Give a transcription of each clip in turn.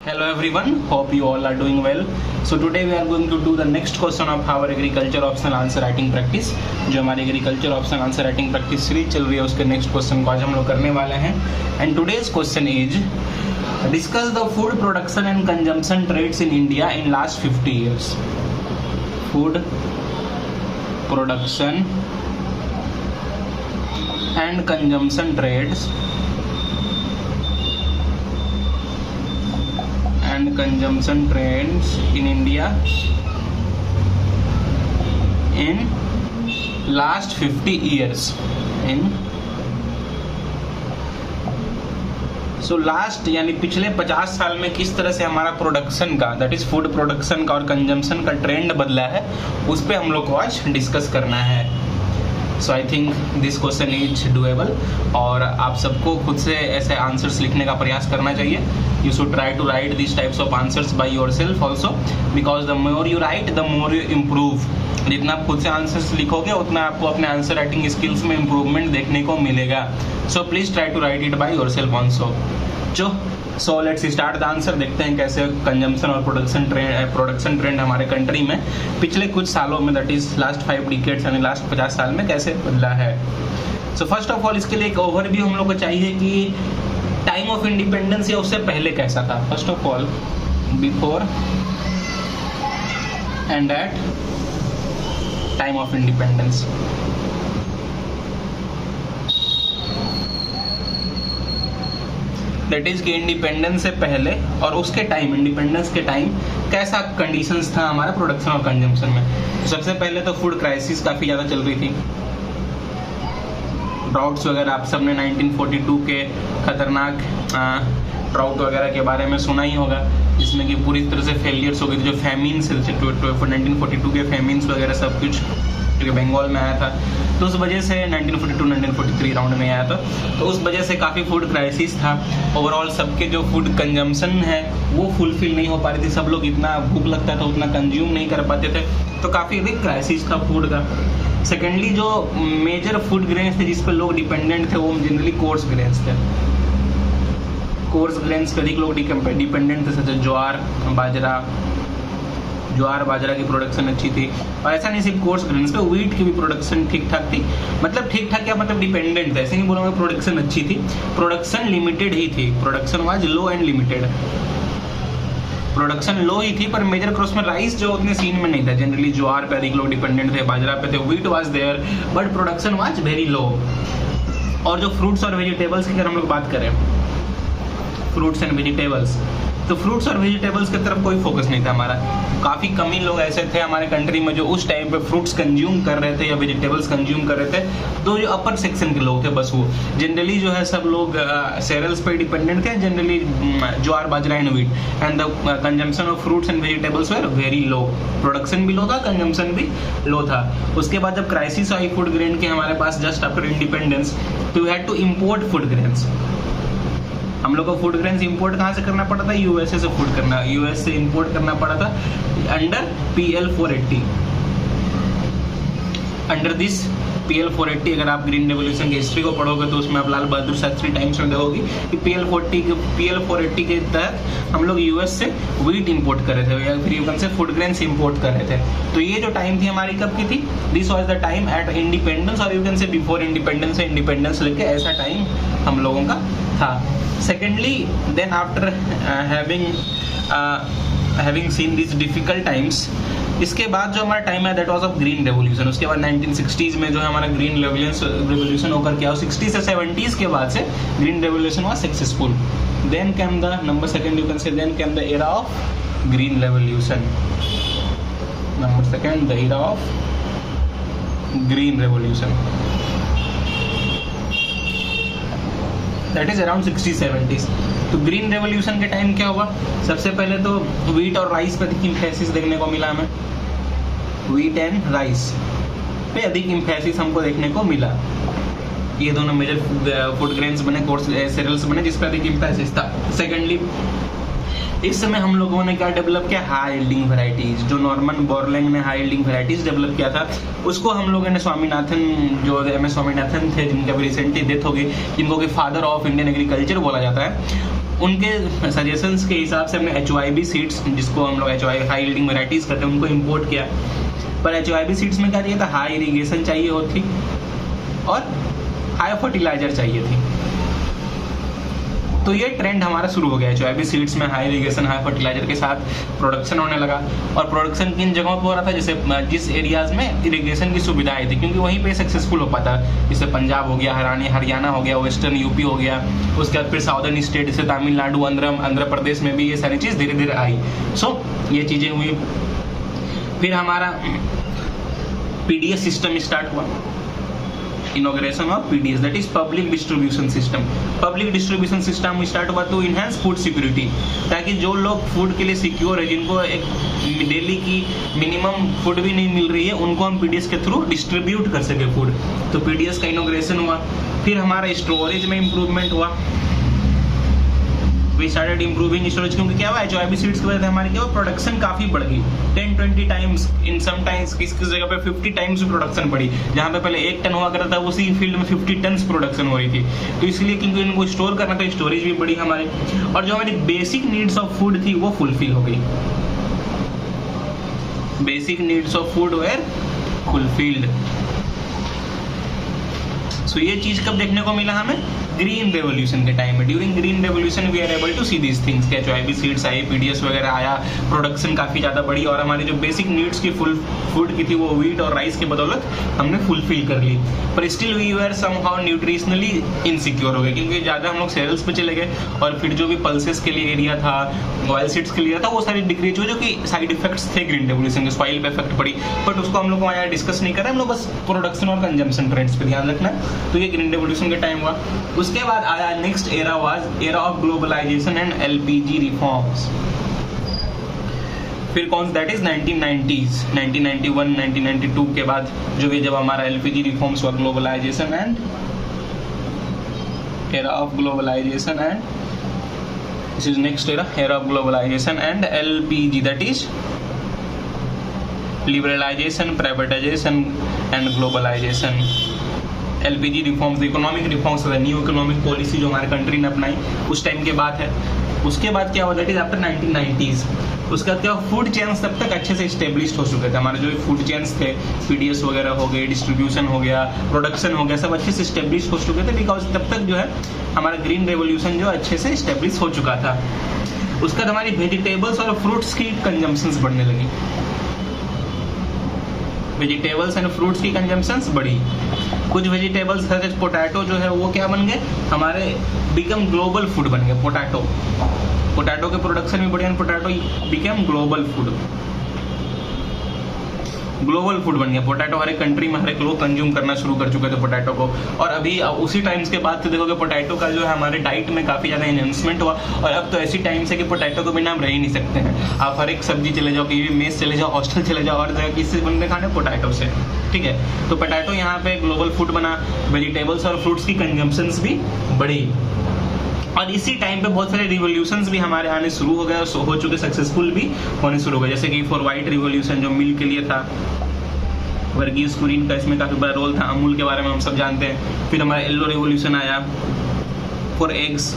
Hello everyone, hope you all are doing well. So today we are going to do the next question of our agriculture optional answer writing practice. जो हमारी agriculture optional answer writing practice series चल रही है उसके next question को आज हम लोग करने वाले हैं. And today's question is discuss the food production and consumption trends in India in last 50 years. Food production and consumption trends and consumption trends in India in last 50 years. So last यानी पिछले 50 साल में किस तरह से हमारा production का that is food production का और कंजम्पशन का ट्रेंड बदला है, उस पर हम लोग को आज डिस्कस करना है. So I think this question is doable और आप सबको खुद से ऐसे आंसर्स लिखने का प्रयास करना चाहिए. You should try to write this types of answers by yourself also, because the more you write the more you improve. जितना आप खुद से आंसर्स लिखोगे उतना आपको अपने आंसर राइटिंग स्किल्स में इम्प्रूवमेंट देखने को मिलेगा. So please try to write it by yourself also. So let's start the answer. देखते हैं कैसे कंजम्पशन और प्रोडक्शन ट्रेंड हमारे कंट्री में पिछले कुछ सालों में दैट इज लास्ट 5 डिकेड्स यानी लास्ट 50 साल में कैसे बदला है. सो फर्स्ट ऑफ ऑल इसके लिए एक ओवरव्यू हम लोग को चाहिए कि टाइम ऑफ इंडिपेंडेंस या उससे पहले कैसा था. First of all before and at time of independence. That is कि इंडिपेंडेंस से पहले और उसके टाइम, इंडिपेंडेंस के टाइम कैसा कंडीशंस था हमारा प्रोडक्शन और कंजम्पशन में. तो सबसे पहले तो फूड क्राइसिस काफ़ी ज़्यादा चल रही थी. ड्राउट्स वगैरह आप सबने 1942 के खतरनाक ड्राउट वगैरह के बारे में सुना ही होगा, जिसमें कि पूरी तरह से फेलियर्स हो गई. जो फैमिन्स 1942 के फैमिन्स वगैरह सब कुछ जो बंगाल में आया था, तो उस वजह से 1942-1943 राउंड में आया था, तो उस वजह से काफ़ी फूड क्राइसिस था. ओवरऑल सबके जो फूड कंजम्पशन है वो फुलफिल नहीं हो पा रही थी. सब लोग इतना भूख लगता था उतना कंज्यूम नहीं कर पाते थे, तो काफ़ी बिग क्राइसिस था फूड का. सेकेंडली जो मेजर फूड ग्रेन्स थे जिस पर लोग डिपेंडेंट थे वो जनरली कोर्स ग्रेन्स थे. कोर्स ग्रेन्स पर अधिक लोग डिपेंडेंट थे, जैसे ज्वार बाजरा की प्रोडक्शन अच्छी थी. और ऐसा नहीं सिर्फ कोर्स ग्रेन्स पे, व्हीट की भी प्रोडक्शन ठीक ठाक थी. मतलब ठीक ठाक क्या मतलब डिपेंडेंट थे, ऐसे नहीं बोलूँगा प्रोडक्शन अच्छी थी. प्रोडक्शन लिमिटेड ही थी. Production was low and limited. Production low ही थी पर मेजर क्रॉप्स में राइस जो उतने सीन में नहीं था. जनरली ज्वार पे अधिक लोग डिपेंडेंट थे, बाजरा पे थे, wheat was there but production was very low. और जो फ्रूट्स और वेजिटेबल्स की अगर हम लोग बात करें, फ्रूट्स एंड वेजिटेबल्स, तो फ्रूट्स और वेजिटेबल्स की तरफ कोई फोकस नहीं था हमारा. काफ़ी कम ही लोग ऐसे थे हमारे कंट्री में जो उस टाइम पे फ्रूट्स कंज्यूम कर रहे थे या वेजिटेबल्स कंज्यूम कर रहे थे. तो जो अपर सेक्शन के लोग थे बस वो जनरली जो है सब लोग सेरल्स पे डिपेंडेंट थे. Generally jowar bajra and wheat and the consumption of fruits and vegetables were very low. Production भी लो था, कंजम्पशन भी लो था. उसके बाद जब क्राइसिस आई फूड ग्रेन के हमारे पास जस्ट आफ्टर इंडिपेंडेंस, तो we had to import food grains. हम लोग को फूड ग्रेन्स इंपोर्ट कहाँ से करना पड़ा था? यूएसए से यूएस से इंपोर्ट करना पड़ा था under PL 480. Under this PL 480 अगर आप ग्रीन रेवोल्यूशन की हिस्ट्री को पढ़ोगे तो उसमें आप लाल बहादुर शास्त्री टाइम्स में देखोगे कि PL 480 के तहत हम लोग यूएस से व्हीट इंपोर्ट कर रहे थे या फिर यूएन से फूड ग्रेन्स इंपोर्ट कर रहे थे. तो ये जो टाइम थी हमारी कब की थी? This was the time at independence और you can say before independence से इंडिपेंडेंस लेके ऐसा टाइम हम लोगों का था. Secondly, then after having seen these difficult times, इसके बाद जो हमारा टाइम है that was of green revolution. उसके बाद 1960s में जो है हमारा ग्रीन रेवोल्यूशन होकर के 60 से 70s के बाद से green revolution was successful. Then came the number second, you can say then came the era of green revolution. Number second the era of green revolution, that is around 60-70s. तो green revolution के time क्या हुआ? सबसे पहले तो wheat और rice पे अधिक इम्फेसिस देखने को मिला हमें. व्हीट एंड राइस पे अधिक इम्फेसिस हमको देखने को मिला. ये दोनों मेजर फूड ग्रेन्स बने, कोर्स सीरियल्स बने जिस पे अधिक इम्फेसिस था. सेकेंडली इस समय हम लोगों ने क्या डेवलप किया? High yielding varieties. जो नॉर्मन बोरलैंग ने हाई यील्डिंग वैरायटीज डेवलप किया था उसको हम लोगों ने स्वामीनाथन, जो MS स्वामीनाथन थे जिनका भी रिसेंटली डेथ हो गई, जिनको कि फादर ऑफ इंडियन एग्रीकल्चर बोला जाता है, उनके सजेशंस के हिसाब से हमने HYB सीड्स, जिसको हम लोग HYB हाई यील्डिंग वैराइटीज करते हैं, उनको इंपोर्ट किया। पर HYB सीड्स में क्या चाहिए था, हाई इरीगेशन चाहिए होती और हाई फर्टिलाइजर चाहिए थी। तो ये ट्रेंड हमारा शुरू हो गया। HYB सीड्स में हाई इरीगेशन हाई फर्टिलाइजर के साथ प्रोडक्शन होने लगा। और प्रोडक्शन किन जगहों पर हो रहा था, जैसे जिस एरियाज में इरीगेशन की सुविधाएं थी, क्योंकि वहीं पे सक्सेसफुल हो पाता। जैसे पंजाब हो गया, हरियाणा हो गया, वेस्टर्न यूपी हो गया, उसके बाद फिर साउदर्न स्टेट जैसे तमिलनाडु, आंध्र प्रदेश में भी ये सारी चीज़ धीरे धीरे आई। सो ये चीज़ें हुई। फिर हमारा PDS सिस्टम स्टार्ट हुआ, inauguration of PDS, that is public distribution system. Public distribution system start हुआ टू इनहेंस फूड सिक्योरिटी, ताकि जो लोग फूड के लिए सिक्योर है, जिनको एक डेली की मिनिमम फूड भी नहीं मिल रही है, उनको हम PDS के थ्रू डिस्ट्रीब्यूट कर सके फूड। तो PDS का इनॉग्रेशन हुआ। फिर हमारा स्टोरेज में इंप्रूवमेंट हुआ। वी स्टार्टेड इंप्रूविंग स्टोरेज, क्योंकि क्या हुआ, HYB सीड्स की वजह से हमारी क्या हुआ, प्रोडक्शन काफी बढ़ गई। 10-20 टाइम्स, इन सम टाइम्स किस जगह पे 50 टाइम्स प्रोडक्शन बढ़ी। जहाँ पे पहले 1 टन हुआ करता था, उसी फील्ड में 50 टन प्रोडक्शन हो रही थी। तो इसलिए क्योंकि इनको स्टोर करना था, स्टोरेज भी बढ़ी हमारे, और जो हमारी बेसिक नीड्स ऑफ फूड थी वो फुलफिल हो गई। Basic needs of food were fulfilled. So ये चीज कब देखने को मिला हमें, ग्रीन रेवोल्यूशन के टाइम में। During green revolution we are able to see these things, HYB seeds आई, PDS वगैरह आया, प्रोडक्शन काफी ज्यादा बढ़ी, और हमारी जो बेसिक नीड्स की फूड की थी वो व्हीट और राइस की बदौलत हमने फुलफिल कर ली। पर still we were somehow nutritionally insecure हो गए, क्योंकि ज्यादा हम लोग सेल्स पे चले गए, और फिर जो भी पल्सेस के लिए एरिया था, ऑयल सीड्स के लिए था, वो सारी डिक्रीज हुई, जो कि साइड इफेक्ट्स थे ग्रीन रेवोल्यूशन के। सॉइल पे इफेक्ट पड़ी, बट उसको हम लोग वहाँ डिस्कस नहीं कर रहे, हम लोग बस प्रोडक्शन और कंजम्पशन ट्रेंड्स पे ध्यान रखना। तो ये ग्रीन रेवोल्यूशन के टाइम हुआ। उसके बाद आया next era was era of globalisation and LPG reforms. फिर कौन, दैट इज 1990s, 1991, 1992 के बाद जो भी, जब हमारा LPG रिफॉर्म्स हुआ, globalisation and era of globalisation and this is next era of globalisation and LPG, that is liberalisation, privatisation and globalisation. LPG reforms, economic reforms, new economic policy जो हमारे country ने अपनाई, उस टाइम के बाद है। उसके बाद क्या हुआ, दैट इज आफ्टर 1990s। उसके बाद क्या, फूड चेन्स तब तक अच्छे से स्टेब्लिश हो चुके थे। हमारे जो फूड चेन्स थे, PDS वगैरह हो गए, डिस्ट्रीब्यूशन हो गया, प्रोडक्शन हो गया, सब अच्छे से स्टेब्लिश हो चुके थे, बिकॉज तब तक जो है हमारा ग्रीन रेवोल्यूशन जो अच्छे से स्टेब्लिश हो चुका था। उसके बाद हमारी वेजिटेबल्स और फ्रूट्स की कंजम्पशंस बढ़ने लगी। वेजिटेबल्स एंड फ्रूट्स की कंजम्पशंस बढ़ी। कुछ वेजिटेबल्स सच एज पोटैटो जो है वो क्या बन गए, हमारे बिकम ग्लोबल फूड बन गए। पोटैटो के प्रोडक्शन भी बढ़िया, पोटैटो बिकम ग्लोबल फूड बन गया। पोटैटो हर एक कंट्री में हर एक लोग कंज्यूम करना शुरू कर चुके थे पोटैटो को। और अभी उसी टाइम्स के बाद से देखोगे पोटैटो का जो है हमारे डाइट में काफी ज्यादा एनहेंसमेंट हुआ। और अब तो ऐसी टाइम्स है कि पोटैटो को बिना हम रह ही नहीं सकते हैं। आप हर एक सब्जी चले जाओ, कहीं भी मेस चले जाओ, हॉस्टल चले जाओ, और जगह किससे बनते खाने, पोटैटो से। ठीक है, तो पोटैटो यहाँ पे ग्लोबल फूड बना। वेजिटेबल्स और फ्रूट्स की कंजम्पशंस भी बढ़ी। और इसी टाइम पे बहुत सारे रिवोल्यूशंस भी हमारे आने शुरू हो गए, हो चुके, सक्सेसफुल भी होने शुरू हो गए। जैसे कि फॉर व्हाइट रिवोल्यूशन जो मिल्क के लिए था, वर्गीज कुरियन का इसमें काफी बड़ा रोल था। अमूल के बारे में हम सब जानते हैं। फिर हमारा येलो रिवोल्यूशन आया फॉर एग्स।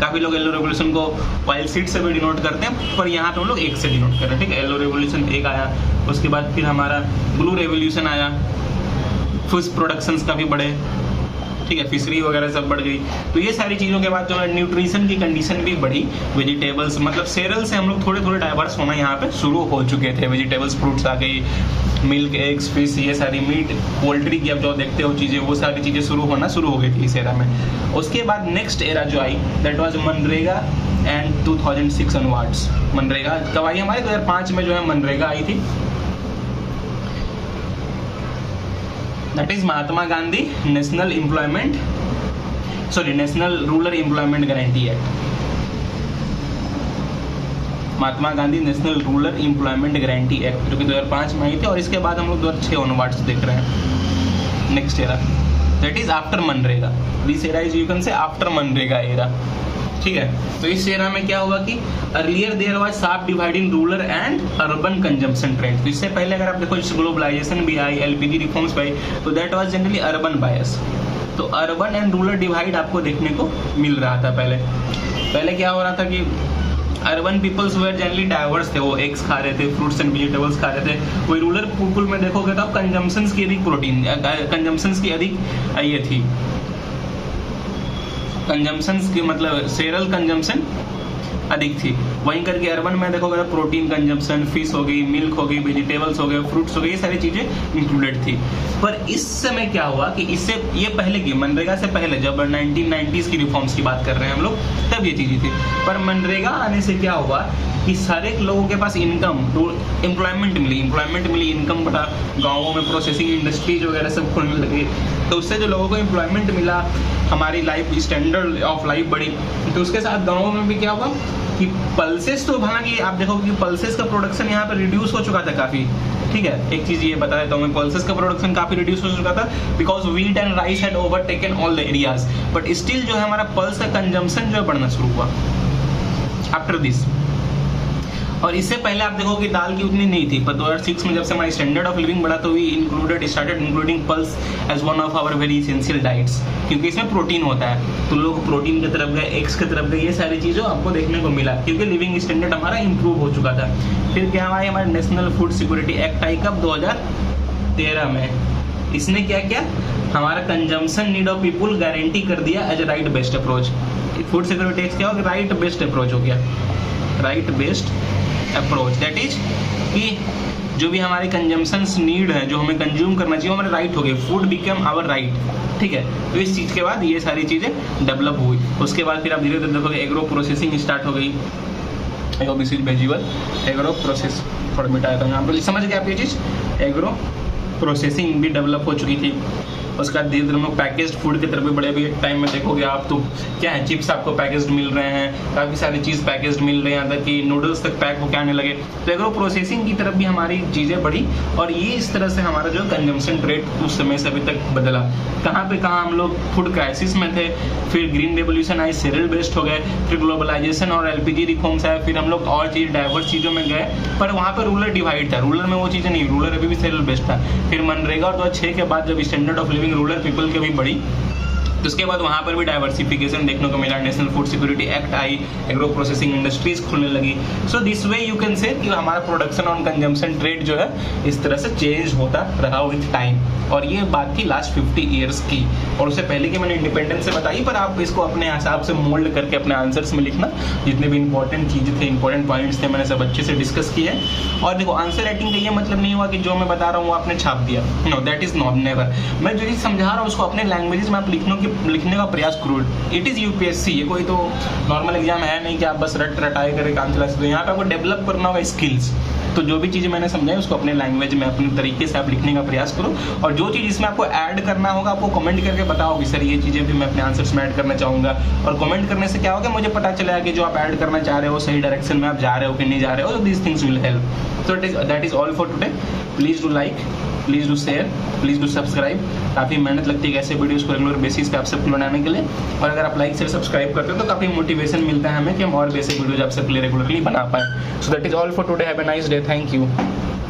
काफी लोग येलो रिवोल्यूशन को ऑयल सीड से भी डिनोट करते हैं, पर यहाँ पे हम लोग एग से डिनोट कर रहे हैं। ठीक है, येलो रिवोल्यूशन एक आया। उसके बाद फिर हमारा ब्लू रेवोल्यूशन आया, फिश प्रोडक्शंस काफी बढ़े। ठीक है, फिशरी वगैरह सब बढ़ गई। तो ये सारी चीज़ों के बाद जो है न्यूट्रिशन की कंडीशन भी बढ़ी। वेजिटेबल्स मतलब सेरल से हम लोग थोड़े थोड़े डाइवर्स होना यहाँ पे शुरू हो चुके थे। वेजिटेबल्स, फ्रूट्स आ गई, मिल्क, एग्स, फिश, ये सारी मीट, पोल्ट्री की अब जो देखते हो चीज़ें, वो सारी चीज़ें शुरू हो गई थी इस एरा में। उसके बाद नेक्स्ट एरा जो आई, दैट वाज मनरेगा एंड 2006 ऑनवर्ड्स। मनरेगा कब आई हमारे, 2005 में जो है मनरेगा आई थी। That is Mahatma Gandhi national rural employment guarantee act. Mahatma Gandhi national rural employment guarantee act जो कि 2005 में आई थी। और इसके बाद हम लोग 2006 ऑनवर्ड्स देख रहे हैं next era, that is after MNREGA. This era is you can say after MNREGA era. ठीक है, तो इस एरा में क्या हुआ कि earlier there was sharp divide in rural and urban consumption trend. तो इससे पहले अगर आप देखो, जैसे ग्लोबलाइजेशन भी आई, LPG रिफॉर्म्स भी आई, तो दैट वाज जनरली अर्बन बायस। तो अर्बन एंड रूरल डिवाइड आपको देखने को मिल रहा था पहले। पहले क्या हो रहा था कि urban peoples were generally diverse थे, वो एग्स खा रहे थे, फ्रूट्स एंड वेजिटेबल्स खा रहे थे। वही रूरल पीपल में देखोगे तो आप कंजम्पशंस की अधिक प्रोटीन, कंजम्पशंस की अधिक ये थी, कंजम्पशंस की मतलब सेरल कंजम्पशन अधिक थी। वहीं करके अर्बन में देखोगे तो प्रोटीन कंजम्पशन, फिश हो गई, मिल्क हो गई, वेजिटेबल्स हो गए, फ्रूट्स हो गए, ये सारी चीजें इंक्लूडेड थी। पर इस समय क्या हुआ कि इससे ये पहले की मनरेगा से पहले जब 1990s की रिफॉर्म्स की बात कर रहे हैं हम लोग, तब ये चीजें थी। पर मनरेगा आने से क्या हुआ कि सारे लोगों के पास इनकम, एम्प्लॉयमेंट मिली, इनकम बढ़ा, गाँवों में प्रोसेसिंग इंडस्ट्रीज वगैरह सब खुलने लगे। तो उससे जो लोगों को एम्प्लॉयमेंट मिला, हमारी लाइफ स्टैंडर्ड ऑफ लाइफ बढ़ी। तो उसके साथ गाँवों में भी क्या हुआ कि पल्सेस, तो हालांकि आप देखोगे कि पल्सेस का प्रोडक्शन यहाँ पे रिड्यूस हो चुका था काफी, ठीक है। एक चीज ये बता देता हूँ मैं, पल्सेस का प्रोडक्शन काफी रिड्यूस हो चुका था because wheat and rice had overtaken all the areas. But still जो है हमारा पल्स का कंजम्पशन जो है बढ़ना शुरू हुआ आफ्टर दिस। और इससे पहले आप देखो कि दाल की उतनी नहीं थी, पर 2006 में जब से हमारी स्टैंडर्ड ऑफ लिविंग बढ़ा तो we started including pulse as one of our very essential diets, क्योंकि इसमें प्रोटीन होता है। तो लोग प्रोटीन की तरफ गए, एग्स की तरफ गए, ये सारी चीज़ें आपको देखने को मिला क्योंकि लिविंग स्टैंडर्ड हमारा इंप्रूव हो चुका था। फिर क्या हुआ, हमारे नेशनल फूड सिक्योरिटी एक्ट आई कब, 2013 में। इसने क्या किया, हमारा consumption need of people guarantee कर दिया as a right based approach. Food security act क्या हो गया, राइट बेस्ड अप्रोच हो गया, right based approach. That is कि जो भी हमारे कंजम्पशंस नीड है, जो हमें कंज्यूम करना चाहिए, वो हमारे राइट हो गए, फूड बिकम आवर राइट, ठीक है। तो इस चीज़ के बाद ये सारी चीज़ें डेवलप हुई। उसके बाद फिर आप धीरे धीरे देखोगे एग्रो प्रोसेसिंग स्टार्ट हो गई, एग्रो प्रोसेस थोड़ा मिटाया था यहाँ पर, समझ गए आप ये चीज़, एग्रो प्रोसेसिंग भी डेवलप हो चुकी थी। उसके बाद धीरे धीरे हम लोग पैकेज्ड फूड की तरफ भी बड़े। अभी एक टाइम में देखोगे आप तो क्या है, चिप्स आपको पैकेज्ड मिल रहे हैं, काफ़ी सारी चीज़ पैकेज्ड मिल रहे हैं, यहाँ तक कि नूडल्स तक पैक होकर आने लगे। तो एग्रो प्रोसेसिंग की तरफ भी हमारी चीज़ें बढ़ी और ये इस तरह से हमारा जो कंजम्पशन रेट उस समय से अभी तक बदला। कहाँ पे कहाँ हम लोग फूड क्राइसिस में थे, फिर ग्रीन रेवोल्यूशन आई, सीरियल बेस्ड हो गए, फिर ग्लोबलाइजेशन और LPG रिफॉर्म्स आए, फिर हम लोग और चीज़ डाइवर्स चीज़ों में गए। पर वहाँ पर रूरल डिवाइड था, रूरल में वो चीज़ें नहीं, रूरल अभी भी सीरियल बेस्ड था। फिर मनरेगा और 2006 के बाद जब standard of living rural people की भी बढ़ी, तो उसके बाद वहाँ पर भी डाइवर्सिफिकेशन देखने को मिला, नेशनल फूड सिक्योरिटी एक्ट आई, एग्रो प्रोसेसिंग इंडस्ट्रीज खुलने लगी। So this way you can से कि हमारा प्रोडक्शन और कंजम्पशन ट्रेड जो है इस तरह से चेंज होता रहा विथ टाइम। और ये बात थी लास्ट 50 ईयर्स की, और उससे पहले की मैंने इंडिपेंडेंस से बताई, पर आप इसको अपने हिसाब से मोल्ड करके अपने आंसर्स में लिखना। जितने भी इंपॉर्टेंट चीज़ें थे, इंपॉर्टेंट पॉइंट्स थे, मैंने सब अच्छे से डिस्कस किए हैं। और देखो, आंसर राइटिंग का ये मतलब नहीं हुआ कि जो मैं बता रहा हूँ वो आपने छाप दिया, no, that is not, never. मैं जो चीज़ समझा रहा हूँ उसको अपने लैंग्वेजेस में आप लिखने का प्रयास करो। इट इज़ UPSC, ये कोई तो नॉर्मल एग्जाम है नहीं कि आप बस रटाए करके काम चला सकते हो। यहाँ पे आपको डेवलप करना होगा स्किल्स। तो जो भी चीज़ें मैंने समझाई उसको अपने लैंग्वेज में अपने तरीके से आप लिखने का प्रयास करो। और जो चीज़ इसमें आपको ऐड करना होगा आपको कमेंट करके बताओ कि सर ये चीज़ें भी मैं अपने आंसर्स में ऐड करना चाहूँगा। और कमेंट करने से क्या होगा, मुझे पता चलेगा कि जो आप ऐड करना चाह रहे हो सही डायरेक्शन में आप जा रहे हो कि नहीं जा रहे हो। तो this things will help. So that is all for today. Please do like, please do share, please do subscribe. काफ़ी मेहनत लगती है ऐसे वीडियोस को रेगुलर बेसिस पे आप सबको बनाने के लिए। और अगर आप लाइक शेयर सब्सक्राइब करते हो तो काफ़ी मोटिवेशन मिलता है हमें कि हम और बेसिक वीडियोज आप सबके लिए रेगुलरली बना पाएँ। So that is all for today. Have a nice day. Thank you.